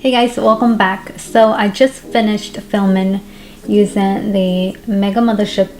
Hey guys, welcome back. So I just finished filming using the Mega Mothership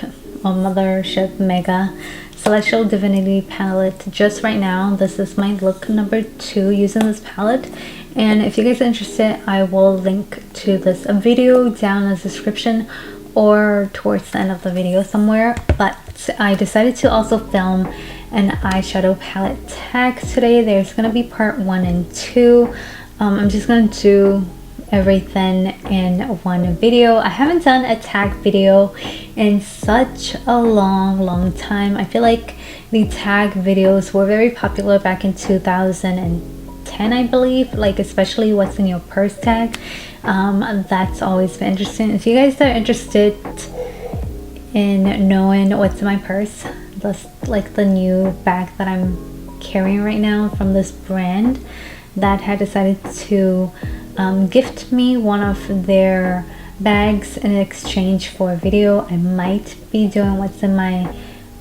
Mega Celestial Divinity palette just right now. This is my look number 2 using this palette, and if you guys are interested, I will link to this video down in the description or towards the end of the video somewhere. But I decided to also film an eyeshadow palette tag today. There's gonna be part 1 and 2. I'm just going to do everything in one video. I haven't done a tag video in such a long time. I feel like the tag videos were very popular back in 2010, I believe, like especially what's in your purse tag. That's always been interesting. If you guys are interested in knowing what's in my purse, that's like the new bag that I'm carrying right now from this brand that had decided to gift me one of their bags in exchange for a video. I might be doing what's in my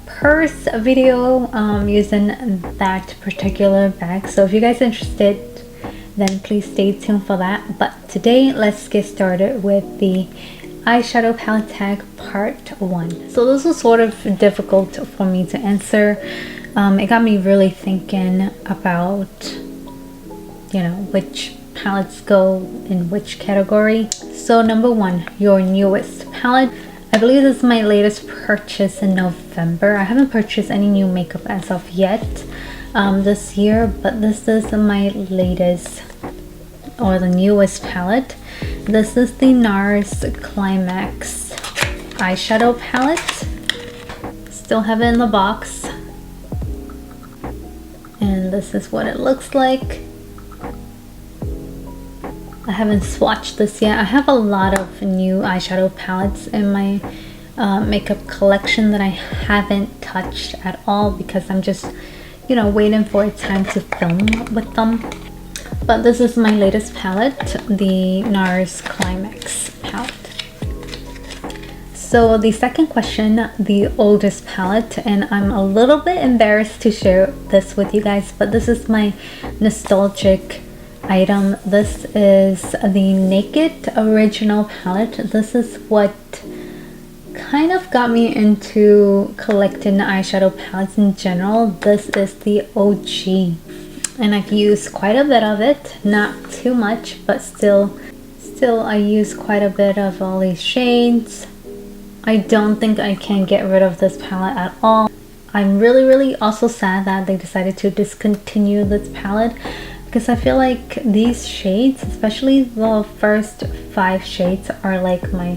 purse video using that particular bag. So if you guys are interested, then please stay tuned for that. But today, let's get started with the eyeshadow palette tag part 1. So this was sort of difficult for me to answer. It got me really thinking about, you know, which palettes go in which category. So number 1, your newest palette. I believe this is my latest purchase in November. I haven't purchased any new makeup as of yet this year, but this is my latest or the newest palette. This is the NARS Climax eyeshadow palette. Still have it in the box, and this is what it looks like. I haven't swatched this yet. I have a lot of new eyeshadow palettes in my makeup collection that I haven't touched at all because I'm just, you know, waiting for a time to film with them. But this is my latest palette, the NARS Climax palette. So the second question, the oldest palette, and I'm a little bit embarrassed to share this with you guys, but this is my nostalgic item. This is the Naked Original palette. This is what kind of got me into collecting eyeshadow palettes in general. This is the OG, and I've used quite a bit of it, not too much, but still I use quite a bit of all these shades. I don't think I can get rid of this palette at all. I'm really also sad that they decided to discontinue this palette, because I feel like these shades, especially the first 5 shades, are like my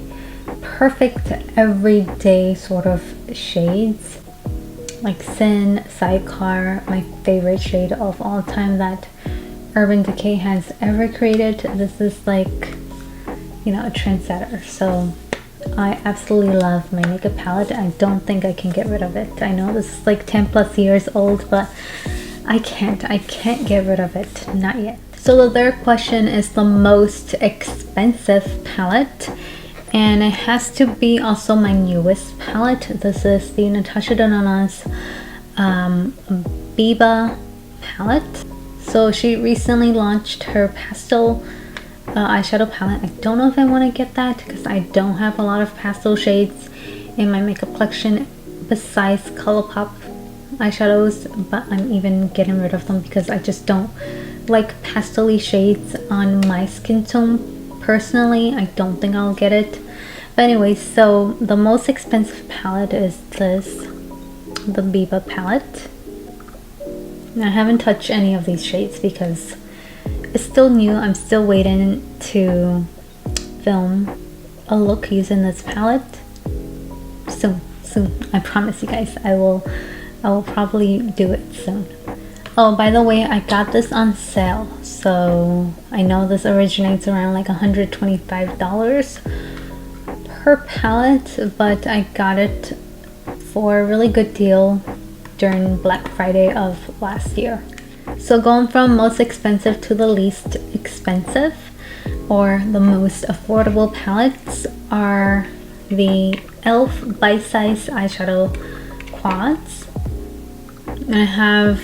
perfect everyday sort of shades. Like Sin, Sidecar, my favorite shade of all time that Urban Decay has ever created. This is like, you know, a trendsetter. So I absolutely love my makeup palette. I don't think I can get rid of it. I know this is like 10 plus years old, but I can't get rid of it, not yet. So the third question is the most expensive palette, and it has to be also my newest palette. This is the Natasha Denonna's Biba palette. So she recently launched her pastel eyeshadow palette. I don't know if I want to get that because I don't have a lot of pastel shades in my makeup collection besides ColourPop eyeshadows, but I'm even getting rid of them because I just don't like pastel-y shades on my skin tone. Personally, I don't think I'll get it. But anyway, so the most expensive palette is this, the Biba palette. I haven't touched any of these shades because it's still new. I'm still waiting to film a look using this palette. Soon. I promise you guys, I will probably do it soon. Oh, by the way, I got this on sale. So I know this originates around like $125 per palette, but I got it for a really good deal during Black Friday of last year. So going from most expensive to the least expensive, or the most affordable palettes, are the e.l.f. Bite Size Eyeshadow Quads. I have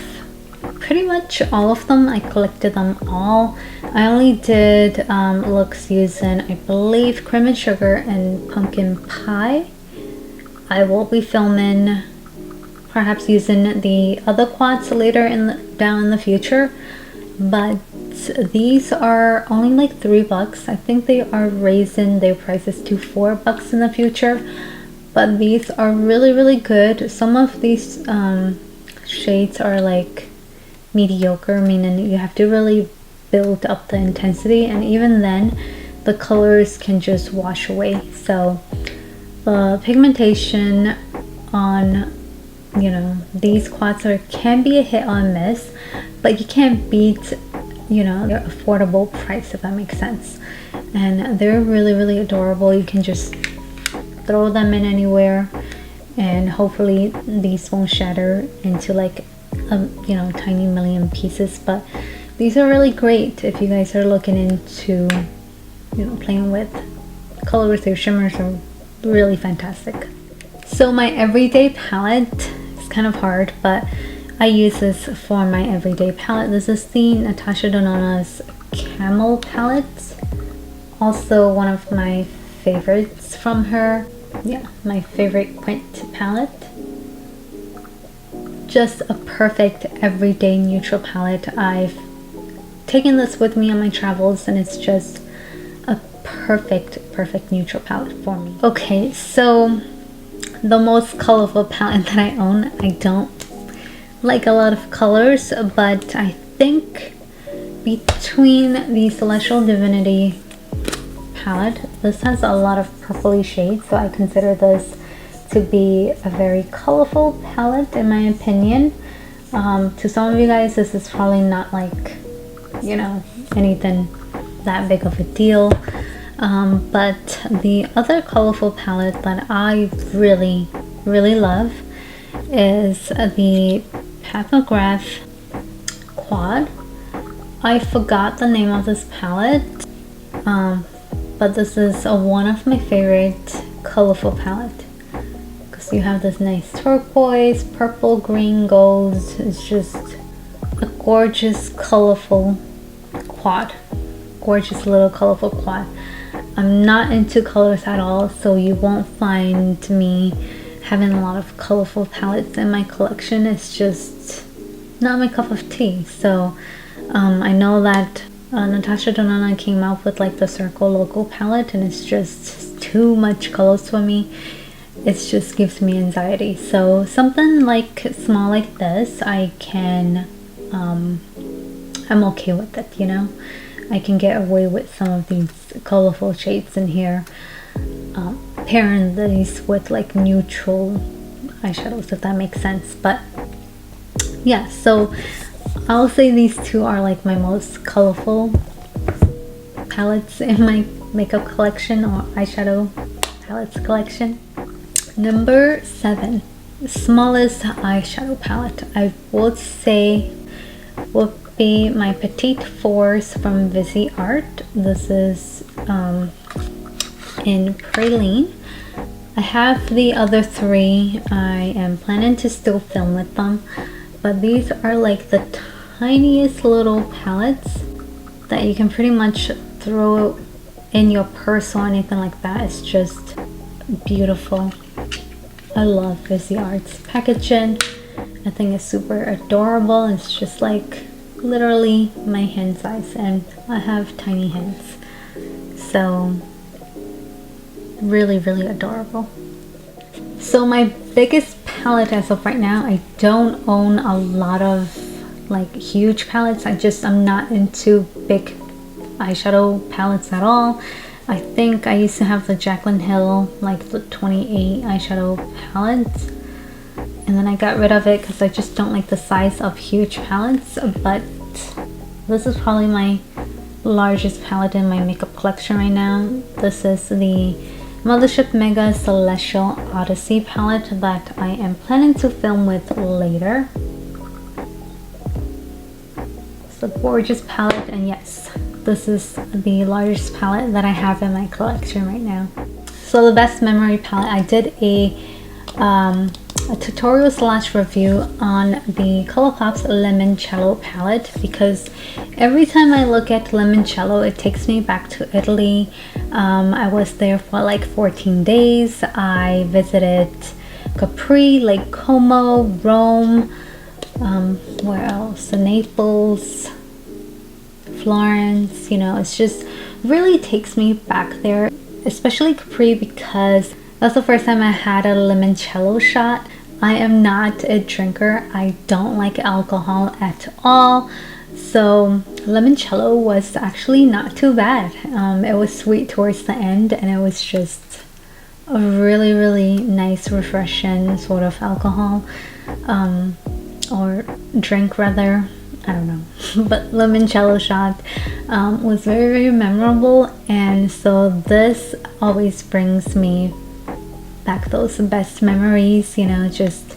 pretty much all of them. I collected them all. I only did looks using, I believe, cream and sugar and pumpkin pie. I will be filming perhaps using the other quads later down in the future, but these are only like $3. I think they are raising their prices to $4 in the future, but these are really good. Some of these shades are like mediocre, meaning you have to really build up the intensity, and even then the colors can just wash away. So the pigmentation on, you know, these quads can be a hit or miss, but you can't beat, you know, their affordable price, if that makes sense. And they're really adorable. You can just throw them in anywhere, and hopefully these won't shatter into like you know, tiny million pieces. But these are really great if you guys are looking into, you know, playing with colors. Their shimmers are really fantastic. So my everyday palette is kind of hard, but I use this for my everyday palette. This is the Natasha Denona's Camel palette. Also one of my favorites from her. Yeah, my favorite Quint palette. Just a perfect everyday neutral palette. I've taken this with me on my travels, and it's just a perfect neutral palette for me. Okay, so the most colorful palette that I own, I don't like a lot of colors, but I think between the Celestial Divinity palette, this has a lot of purpley shades, so I consider this to be a very colorful palette in my opinion. To some of you guys, this is probably not like, you know, anything that big of a deal, but the other colorful palette that I really love is the Pacograph Quad. I forgot the name of this palette, but this is one of my favorite colorful palette, because you have this nice turquoise, purple, green, gold. It's just a gorgeous colorful quad, gorgeous little colorful quad. I'm not into colors at all, so you won't find me having a lot of colorful palettes in my collection. It's just not my cup of tea. So I know that Natasha Denona came out with like the Circle Local palette, and it's just too much colors for me. It just gives me anxiety. So something like small like this, I can I'm okay with it, you know. I can get away with some of these colorful shades in here, pairing these with like neutral eyeshadows, if that makes sense. But yeah, so I'll say these two are like my most colorful palettes in my makeup collection, or eyeshadow palettes collection. Number 7, smallest eyeshadow palette, I would say would be my Petite Fours from Visi Art. This is in Praline. I have the other 3. I am planning to still film with them, but these are like the tiniest little palettes that you can pretty much throw in your purse or anything like that. It's just beautiful. I love Visi Art's packaging. I think it's super adorable. It's just like literally my hand size, and I have tiny hands, so really adorable. So my biggest palette as of right now, I don't own a lot of like huge palettes. I'm not into big eyeshadow palettes at all. I think I used to have the Jaclyn Hill, like the 28 eyeshadow palette, and then I got rid of it because I just don't like the size of huge palettes. But this is probably my largest palette in my makeup collection right now. This is the Mothership Mega Celestial Odyssey palette that I am planning to film with later. It's a gorgeous palette, and yes, this is the largest palette that I have in my collection right now. So the best memory palette, I did a a tutorial slash review on the Colourpop's Limoncello palette, because every time I look at limoncello it takes me back to Italy. I was there for like 14 days. I visited Capri, Lake Como, Rome, where else? Naples, Florence. You know, it's just really takes me back there, especially Capri, because that's the first time I had a limoncello shot. I am not a drinker. I don't like alcohol at all. So limoncello was actually not too bad. It was sweet towards the end, and it was just a really, really nice, refreshing sort of alcohol, or drink rather. I don't know. But limoncello shot was very, very memorable, and so this always brings me back those best memories. You know, just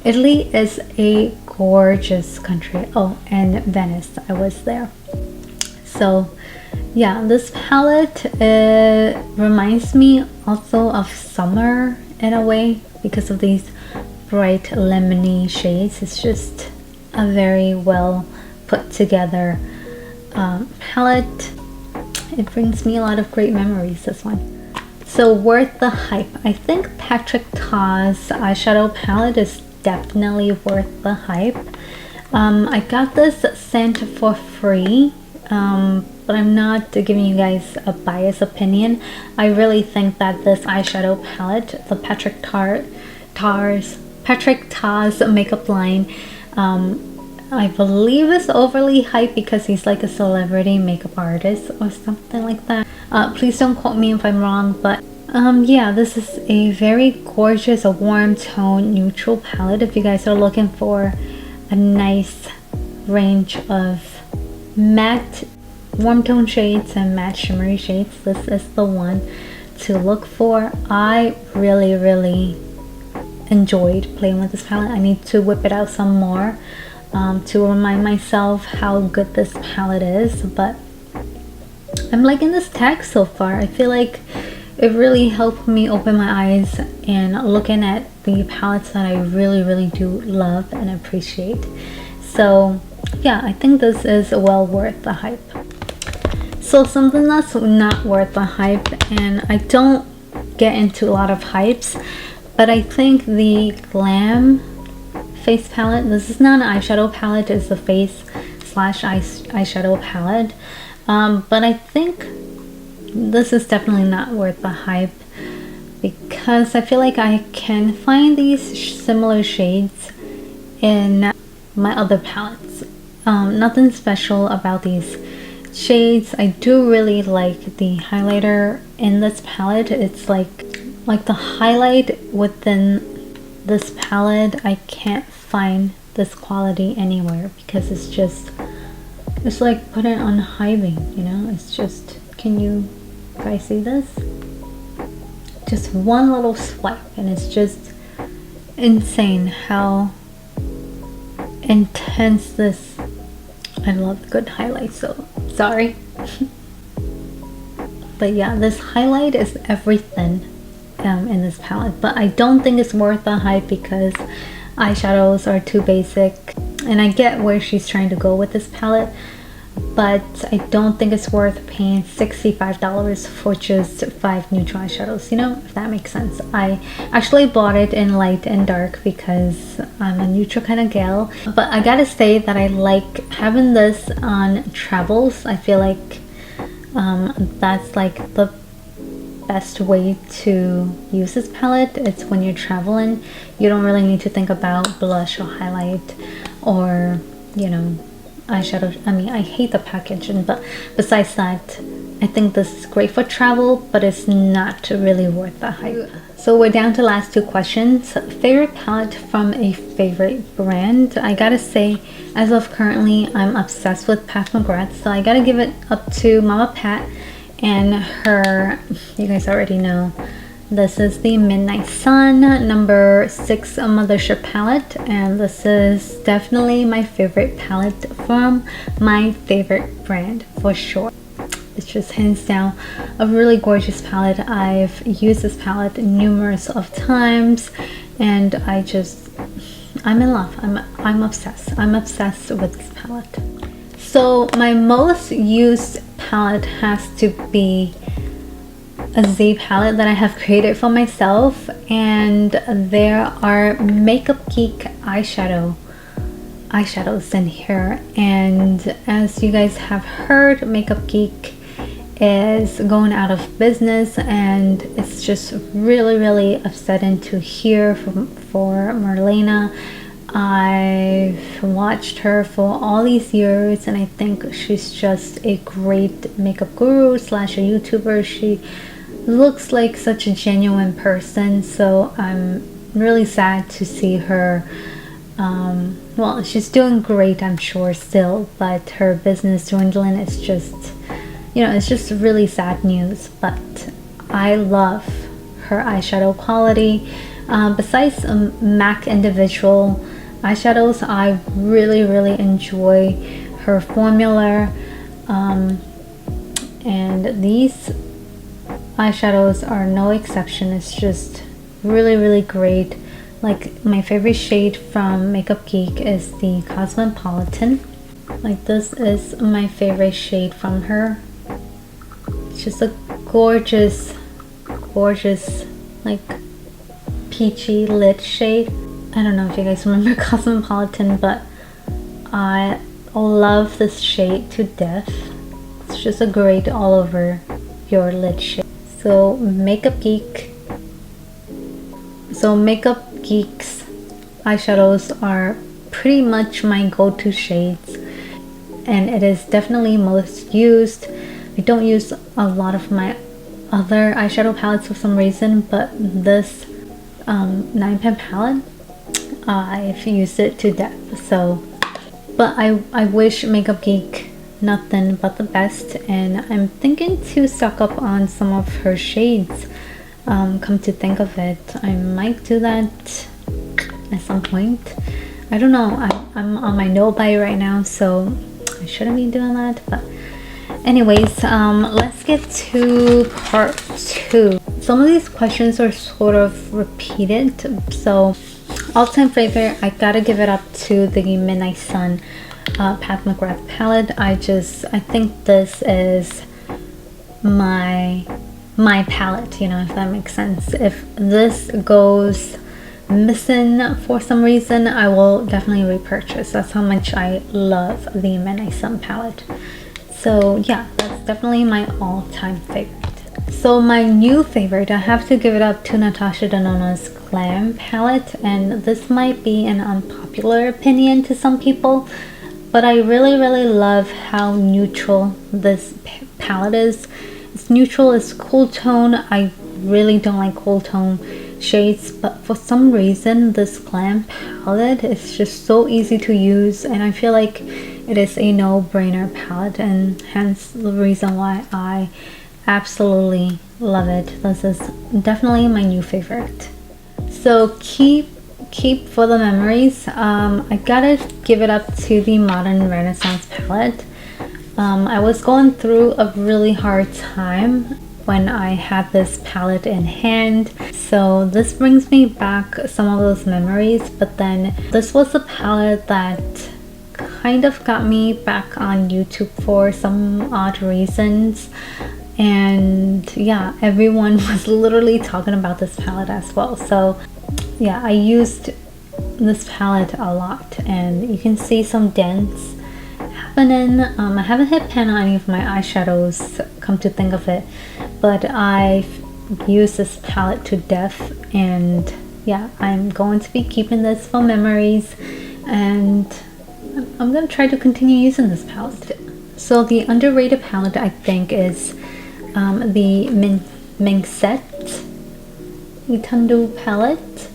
Italy is a gorgeous country. Oh, and Venice, I was there. So yeah, this palette reminds me also of summer in a way because of these bright lemony shades. It's just a very well put together palette. It brings me a lot of great memories, this one. So worth the hype. I think Patrick Ta's eyeshadow palette is definitely worth the hype. I got this sent for free, but I'm not giving you guys a biased opinion. I really think that this eyeshadow palette, the Patrick Ta's makeup line, I believe is overly hyped because he's like a celebrity makeup artist or something like that. Please don't quote me if I'm wrong, but yeah, this is a very gorgeous, a warm tone neutral palette. If you guys are looking for a nice range of matte warm tone shades and matte shimmery shades, this is the one to look for. I really, really enjoyed playing with this palette. I need to whip it out some more to remind myself how good this palette is, but I'm liking this tag so far. I feel like it really helped me open my eyes and looking at the palettes that I really, really do love and appreciate. So yeah, I think this is well worth the hype. So something that's not worth the hype, and I don't get into a lot of hypes, but I think the Glam face palette, this is not an eyeshadow palette, it's the face slash eyeshadow palette, but I think this is definitely not worth the hype because I feel like I can find these similar shades in my other palettes. Nothing special about these shades. I do really like the highlighter in this palette. It's like the highlight within this palette. I can't find this quality anywhere because it's like put it on high beam, you know. It's just, can you guys see this? Just one little swipe and it's just insane how intense this. I love good highlights, so sorry. But yeah, this highlight is everything in this palette, but I don't think it's worth the hype because eyeshadows are too basic, and I get where she's trying to go with this palette, but I don't think it's worth paying $65 for just 5 neutral eyeshadows, you know, if that makes sense. I actually bought it in light and dark because I'm a neutral kind of gal, but I gotta say that I like having this on travels. I feel like that's like the best way to use this palette. It's when you're traveling, you don't really need to think about blush or highlight or, you know, eyeshadow. I mean, I hate the packaging, but besides that, I think this is great for travel, but it's not really worth the hype. So we're down to last 2 questions. Favorite palette from a favorite brand. I gotta say, as of currently, I'm obsessed with Pat McGrath, so I gotta give it up to Mama Pat and her, you guys already know, this is the Midnight Sun number 6 Mothership palette, and this is definitely my favorite palette from my favorite brand for sure. It's just hands down a really gorgeous palette. I've used this palette numerous of times and I'm in love. I'm obsessed. I'm obsessed with this palette. So my most used palette has to be a Z palette that I have created for myself, and there are Makeup Geek eyeshadows in here. And as you guys have heard, Makeup Geek is going out of business, and it's just really upsetting to hear for Marlena. I've watched her for all these years, and I think she's just a great makeup guru slash a YouTuber. She looks like such a genuine person, so I'm really sad to see her. Well, she's doing great, I'm sure, still, but her business dwindling is just, you know, it's just really sad news. But I love her eyeshadow quality. Besides MAC individual eyeshadows, I really enjoy her formula, and these eyeshadows are no exception. It's just really great. Like, my favorite shade from Makeup Geek is the Cosmopolitan. Like, this is my favorite shade from her. It's just a gorgeous like peachy lit shade. I don't know if you guys remember Cosmopolitan, but I love this shade to death. It's just a great all over your lid shade. So Makeup Geek's eyeshadows are pretty much my go-to shades, and it is definitely most used. I don't use a lot of my other eyeshadow palettes for some reason, but this 9-pan palette, I've used it to death. So, but I wish Makeup Geek nothing but the best, and I'm thinking to stock up on some of her shades. Come to think of it, I might do that at some point. I don't know, I'm on my no buy right now, so I shouldn't be doing that. But anyways, let's get to part 2. Some of these questions are sort of repeated, so all-time favorite, I gotta give it up to the Midnight Sun Pat McGrath palette. I think this is my palette, you know, if that makes sense. If this goes missing for some reason, I will definitely repurchase. That's how much I love the Midnight Sun palette. So yeah, that's definitely my all-time favorite. So my new favorite, I have to give it up to Natasha Denona's Glam palette, and this might be an unpopular opinion to some people, but I really love how neutral this palette is. It's neutral, it's cool tone. I really don't like cool tone shades, but for some reason this Glam palette is just so easy to use, and I feel like it is a no-brainer palette, and hence the reason why I absolutely love it. This is definitely my new favorite. So keep for the memories, I gotta give it up to the Modern Renaissance palette. I was going through a really hard time when I had this palette in hand, so this brings me back some of those memories. But then this was a palette that kind of got me back on YouTube for some odd reasons, and yeah, everyone was literally talking about this palette as well. So yeah, I used this palette a lot, and you can see some dents happening. I haven't hit pan on any of my eyeshadows, come to think of it, but I've used this palette to death, and yeah, I'm going to be keeping this for memories, and I'm gonna try to continue using this palette. So the underrated palette, I think, is the Mingset Itandu palette,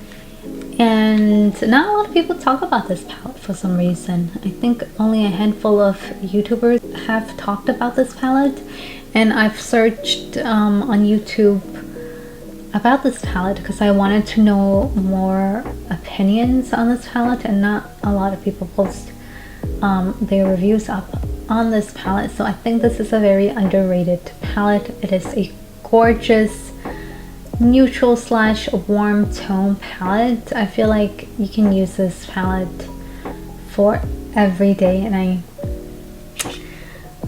and not a lot of people talk about this palette for some reason. I think only a handful of YouTubers have talked about this palette, and I've searched on YouTube about this palette because I wanted to know more opinions on this palette, and not a lot of people post their reviews up on this palette. So I think this is a very underrated palette. It is a gorgeous neutral slash warm tone palette. I feel like you can use this palette for every day, and I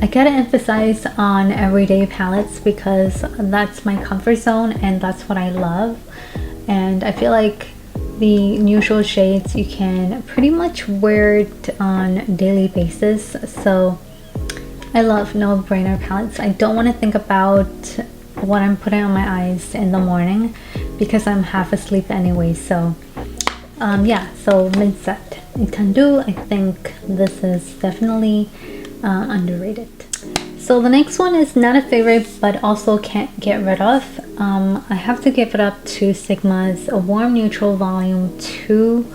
gotta emphasize on everyday palettes because that's my comfort zone and that's what I love. And I feel like the neutral shades, you can pretty much wear it on a daily basis. So I love no-brainer palettes. I don't want to think about what I'm putting on my eyes in the morning because I'm half asleep anyway. So yeah, so Mindset Entendu, I think this is definitely underrated. So the next one is not a favorite but also can't get rid of. I have to give it up to Sigma's Warm Neutral Volume 2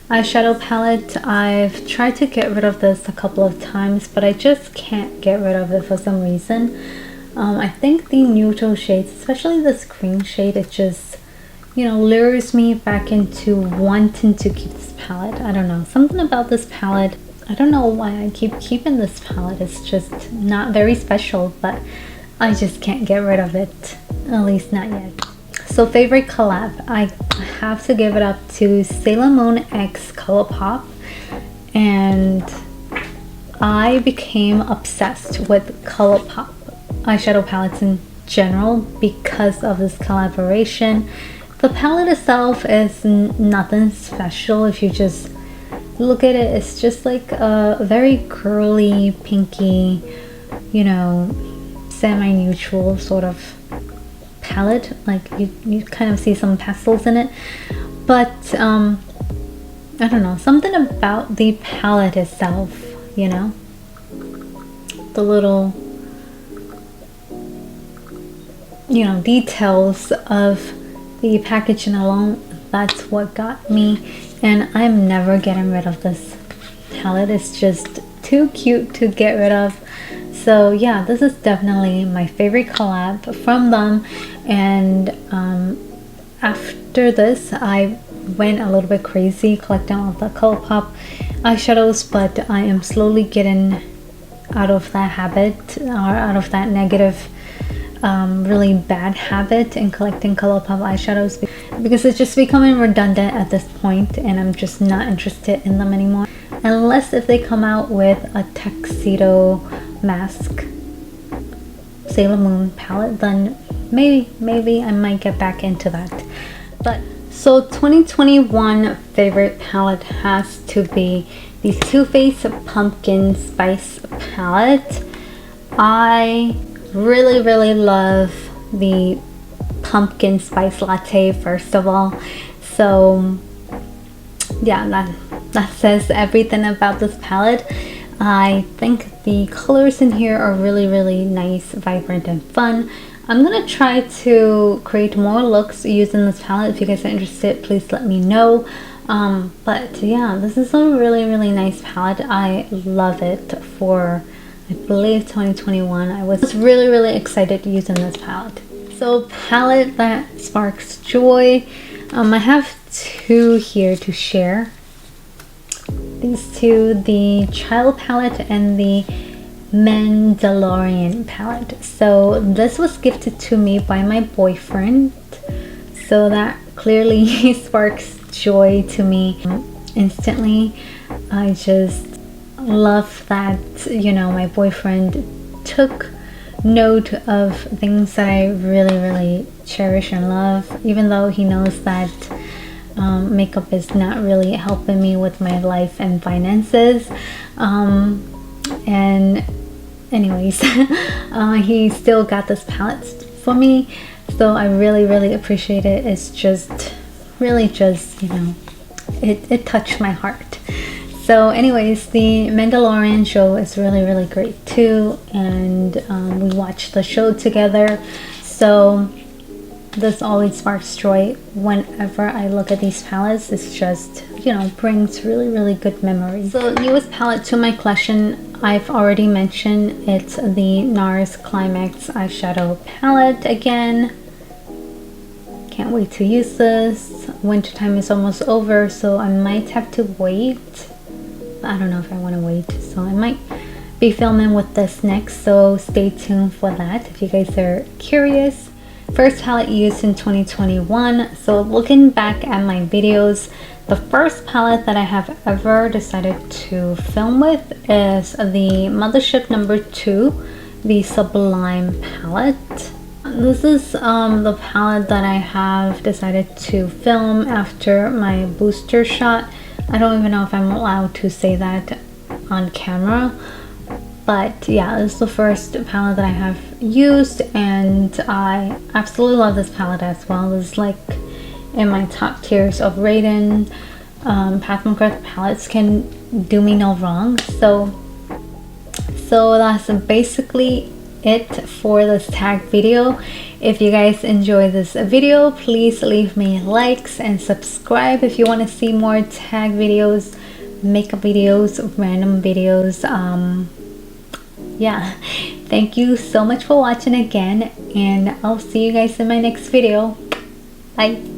eyeshadow palette. I've tried to get rid of this a couple of times, but I just can't get rid of it for some reason. I think the neutral shades, especially this green shade, it just, you know, lures me back into wanting to keep this palette. I don't know, something about this palette. I don't know why I keep keeping this palette. It's just not very special, but I just can't get rid of it, at least not yet. So favorite collab, I have to give it up to Sailor Moon X Colourpop, and I became obsessed with Colourpop eyeshadow palettes in general because of this collaboration. The palette itself is nothing special. If you just look at it, it's just like a very girly, pinky, you know, semi-neutral sort of palette. Like you kind of see some pastels in it, but I don't know, something about the palette itself, you know, the little, you know, details of the packaging alone, that's what got me. And I'm never getting rid of this palette. It's just too cute to get rid of. So yeah, this is definitely my favorite collab from them. And after this, I went a little bit crazy collecting all of the Colourpop eyeshadows, but I am slowly getting out of that habit, or out of that negative really bad habit in collecting Colourpop eyeshadows, because it's just becoming redundant at this point and I'm just not interested in them anymore, unless if they come out with a tuxedo mask Sailor Moon palette, then maybe I might get back into that. But so 2021 favorite palette has to be the Too Faced Pumpkin Spice palette. I really love the pumpkin spice latte, first of all. So yeah, that says everything about this palette. I think the colors in here are really nice, vibrant, and fun. I'm gonna try to create more looks using this palette. If you guys are interested, please let me know. But yeah, this is a really nice palette. I love it for, I believe, 2021. I was really excited using this palette. So palette that sparks joy. I have two here to share. These two, the Child palette and the Mandalorian palette. So this was gifted to me by my boyfriend, so that clearly sparks joy to me instantly. I just love that, you know, my boyfriend took note of things that I really cherish and love, even though he knows that makeup is not really helping me with my life and finances. And anyways, he still got this palette for me, so I really appreciate it. It's just really just, you know, it touched my heart. So anyways, the Mandalorian show is really great too, and we watched the show together, so this always sparks joy whenever I look at these palettes. It's just, you know, brings really good memories. So newest palette to my collection, I've already mentioned, it's the NARS Climax eyeshadow palette again. Can't wait to use this. Wintertime is almost over, so I might have to wait. I don't know if I want to wait, so I might be filming with this next, so stay tuned for that if you guys are curious. first palette used in 2021. So looking back at my videos, the first palette that I have ever decided to film with is the Mothership number 2, the Sublime palette. This is the palette that I have decided to film after my booster shot. I don't even know if I'm allowed to say that on camera, but yeah, this is the first palette that I have used, and I absolutely love this palette as well. This is like in my top tiers of Raiden. Pat McGrath palettes can do me no wrong. So that's basically it for this tag video. If you guys enjoy this video, please leave me likes and subscribe if you want to see more tag videos, makeup videos, random videos. Yeah, thank you so much for watching again, and I'll see you guys in my next video. Bye.